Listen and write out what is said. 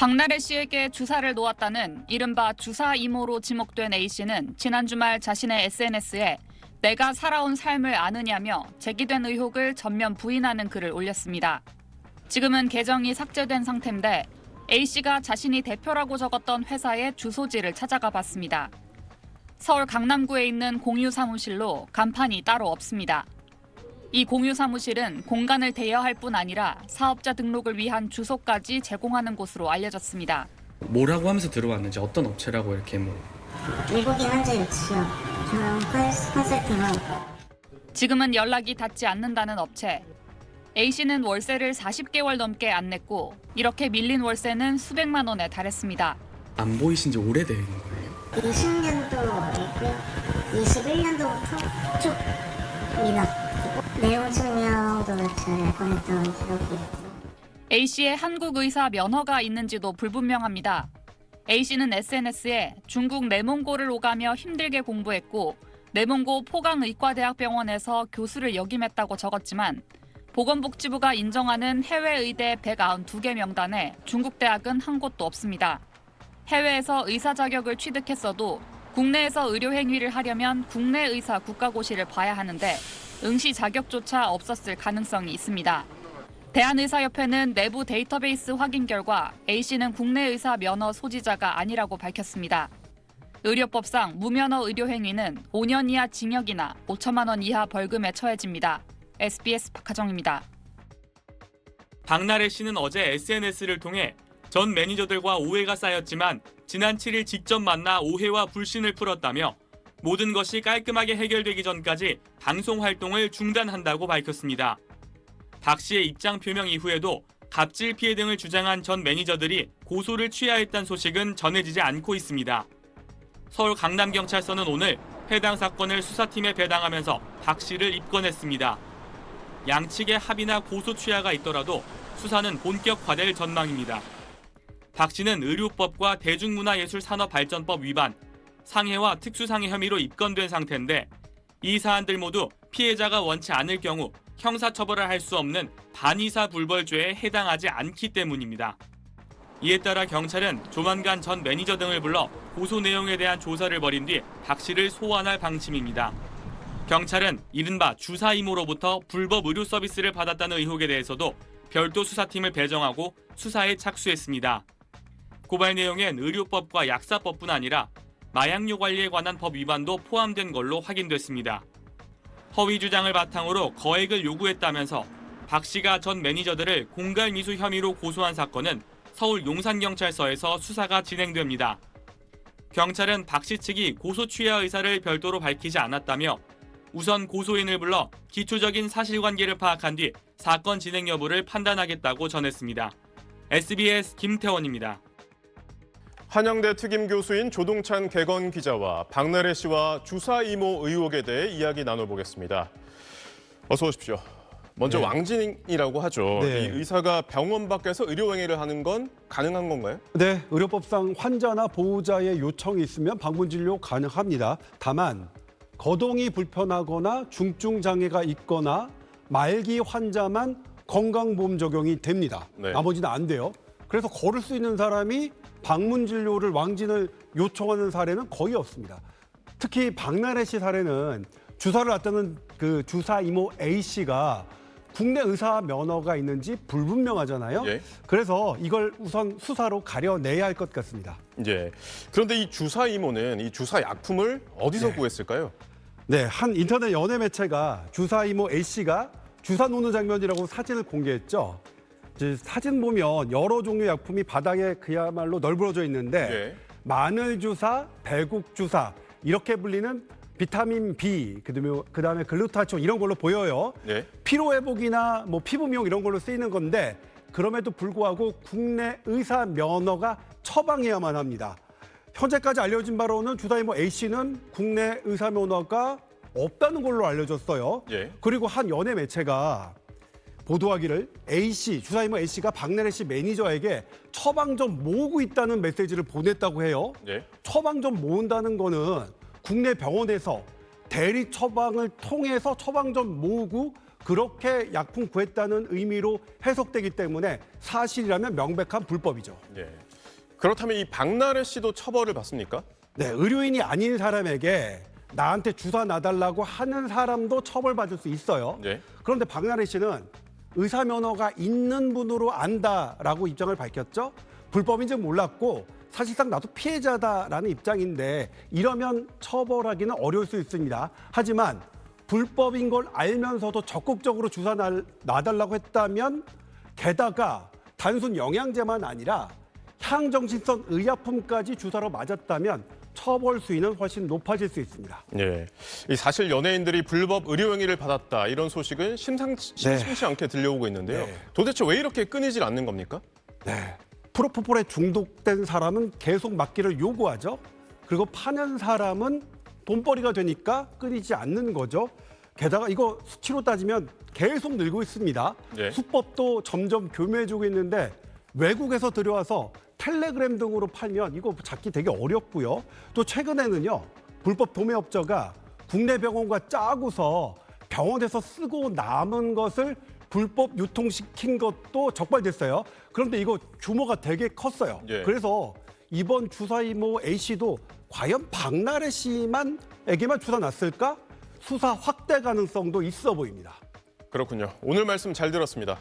박나래 씨에게 주사를 놓았다는 이른바 주사 이모로 지목된 A씨는 지난 주말 자신의 SNS에 내가 살아온 삶을 아느냐며 제기된 의혹을 전면 부인하는 글을 올렸습니다. 지금은 계정이 삭제된 상태인데 A씨가 자신이 대표라고 적었던 회사의 주소지를 찾아가 봤습니다. 서울 강남구에 있는 공유 사무실로 간판이 따로 없습니다. 이 공유 사무실은 공간을 대여할 뿐 아니라 사업자 등록을 위한 주소까지 제공하는 곳으로 알려졌습니다. 뭐라고 하면서 들어왔는지 어떤 업체라고 이렇게 외국인 환자 유치요. 컨설팅하고. 지금은 연락이 닿지 않는다는 업체. A씨는 월세를 40개월 넘게 안 냈고 이렇게 밀린 월세는 수백만 원에 달했습니다. 안 보이신 지 오래된 거예요? 20년도였고요. 21년도부터 쭉입니다. 내용 증명도 잘 보냈던 기록이 있고. A씨의 한국 의사 면허가 있는지도 불분명합니다. A씨는 SNS에 중국 내몽고를 오가며 힘들게 공부했고 내몽고 포강의과대학병원에서 교수를 역임했다고 적었지만 보건복지부가 인정하는 해외 의대 192개 명단에 중국 대학은 한 곳도 없습니다. 해외에서 의사 자격을 취득했어도 국내에서 의료 행위를 하려면 국내 의사 국가고시를 봐야 하는데 응시 자격조차 없었을 가능성이 있습니다. 대한의사협회는 내부 데이터베이스 확인 결과 A씨는 국내 의사 면허 소지자가 아니라고 밝혔습니다. 의료법상 무면허 의료 행위는 5년 이하 징역이나 5천만 원 이하 벌금에 처해집니다. SBS 박하정입니다. 박나래 씨는 어제 SNS를 통해 전 매니저들과 오해가 쌓였지만 지난 7일 직접 만나 오해와 불신을 풀었다며 모든 것이 깔끔하게 해결되기 전까지 방송 활동을 중단한다고 밝혔습니다. 박 씨의 입장 표명 이후에도 갑질 피해 등을 주장한 전 매니저들이 고소를 취하했다는 소식은 전해지지 않고 있습니다. 서울 강남경찰서는 오늘 해당 사건을 수사팀에 배당하면서 박 씨를 입건했습니다. 양측의 합의나 고소 취하가 있더라도 수사는 본격화될 전망입니다. 박 씨는 의료법과 대중문화예술산업발전법 위반, 상해와 특수상해 혐의로 입건된 상태인데 이 사안들 모두 피해자가 원치 않을 경우 형사처벌을 할 수 없는 반의사불벌죄에 해당하지 않기 때문입니다. 이에 따라 경찰은 조만간 전 매니저 등을 불러 고소 내용에 대한 조사를 벌인 뒤 박 씨를 소환할 방침입니다. 경찰은 이른바 주사 이모로부터 불법 의료 서비스를 받았다는 의혹에 대해서도 별도 수사팀을 배정하고 수사에 착수했습니다. 고발 내용엔 의료법과 약사법뿐 아니라 마약류 관리에 관한 법 위반도 포함된 걸로 확인됐습니다. 허위 주장을 바탕으로 거액을 요구했다면서 박 씨가 전 매니저들을 공갈미수 혐의로 고소한 사건은 서울 용산경찰서에서 수사가 진행됩니다. 경찰은 박 씨 측이 고소 취하 의사를 별도로 밝히지 않았다며 우선 고소인을 불러 기초적인 사실관계를 파악한 뒤 사건 진행 여부를 판단하겠다고 전했습니다. SBS 김태원입니다. 한양대 특임 교수인 조동찬 개건 기자와 박나래 씨와 주사 이모 의혹에 대해 이야기 나눠보겠습니다. 어서 오십시오. 먼저 네. 왕진이라고 하죠. 네. 이 의사가 병원 밖에서 의료행위를 하는 건 가능한 건가요? 네, 의료법상 환자나 보호자의 요청이 있으면 방문 진료 가능합니다. 다만 거동이 불편하거나 중증 장애가 있거나 말기 환자만 건강보험 적용이 됩니다. 네. 나머지는 안 돼요. 그래서 걸을 수 있는 사람이 방문 진료를 왕진을 요청하는 사례는 거의 없습니다. 특히 박나래 씨 사례는 주사를 놨다는 그 주사 이모 A 씨가 국내 의사 면허가 있는지 불분명하잖아요. 예. 그래서 이걸 우선 수사로 가려내야 할 것 같습니다. 예. 그런데 이 주사 이모는 이 주사 약품을 어디서 구했을까요? 네, 한 인터넷 연예 매체가 주사 이모 A 씨가 주사 놓는 장면이라고 사진을 공개했죠. 이제 사진 보면 여러 종류 약품이 바닥에 그야말로 널브러져 있는데 예. 마늘 주사, 배국 주사 이렇게 불리는 비타민 B, 그다음에 글루타치온 이런 걸로 보여요. 네. 피로 회복이나 뭐 피부 미용 이런 걸로 쓰이는 건데 그럼에도 불구하고 국내 의사 면허가 처방해야만 합니다. 현재까지 알려진 바로는 주사이모 A 씨는 국내 의사 면허가 없다는 걸로 알려졌어요. 예. 그리고 한 연예 매체가 보도하기를 주사이모 A 씨가 박나래 씨 매니저에게 처방 좀 모으고 있다는 메시지를 보냈다고 해요. 예. 처방 좀 모은다는 거는 국내 병원에서 대리 처방을 통해서 처방 좀 모으고 그렇게 약품 구했다는 의미로 해석되기 때문에 사실이라면 명백한 불법이죠. 예. 그렇다면 이 박나래 씨도 처벌을 받습니까? 네, 의료인이 아닌 사람에게 나한테 주사 놔달라고 하는 사람도 처벌받을 수 있어요. 네. 그런데 박나래 씨는 의사 면허가 있는 분으로 안다라고 입장을 밝혔죠. 불법인지 몰랐고 사실상 나도 피해자다라는 입장인데 이러면 처벌하기는 어려울 수 있습니다. 하지만 불법인 걸 알면서도 적극적으로 주사 놔달라고 했다면 게다가 단순 영양제만 아니라 향정신성 의약품까지 주사로 맞았다면 처벌 수위는 훨씬 높아질 수 있습니다. 예. 이 사실 연예인들이 불법 의료 행위를 받았다 이런 소식은 심심치 않게 들려오고 있는데요. 네. 도대체 왜 이렇게 끊이질 않는 겁니까? 네. 프로포폴에 중독된 사람은 계속 맞기를 요구하죠. 그리고 파는 사람은 돈벌이가 되니까 끊이지 않는 거죠. 게다가 이거 수치로 따지면 계속 늘고 있습니다. 네. 수법도 점점 교묘해지고 있는데 외국에서 들여와서 텔레그램 등으로 팔면 이거 잡기 되게 어렵고요. 또 최근에는요. 불법 도매업자가 국내 병원과 짜고서 병원에서 쓰고 남은 것을 불법 유통시킨 것도 적발됐어요. 그런데 이거 규모가 되게 컸어요. 예. 그래서 이번 주사 이모 A씨도 과연 박나래 씨만에게만 주사 놨을까? 수사 확대 가능성도 있어 보입니다. 그렇군요. 오늘 말씀 잘 들었습니다.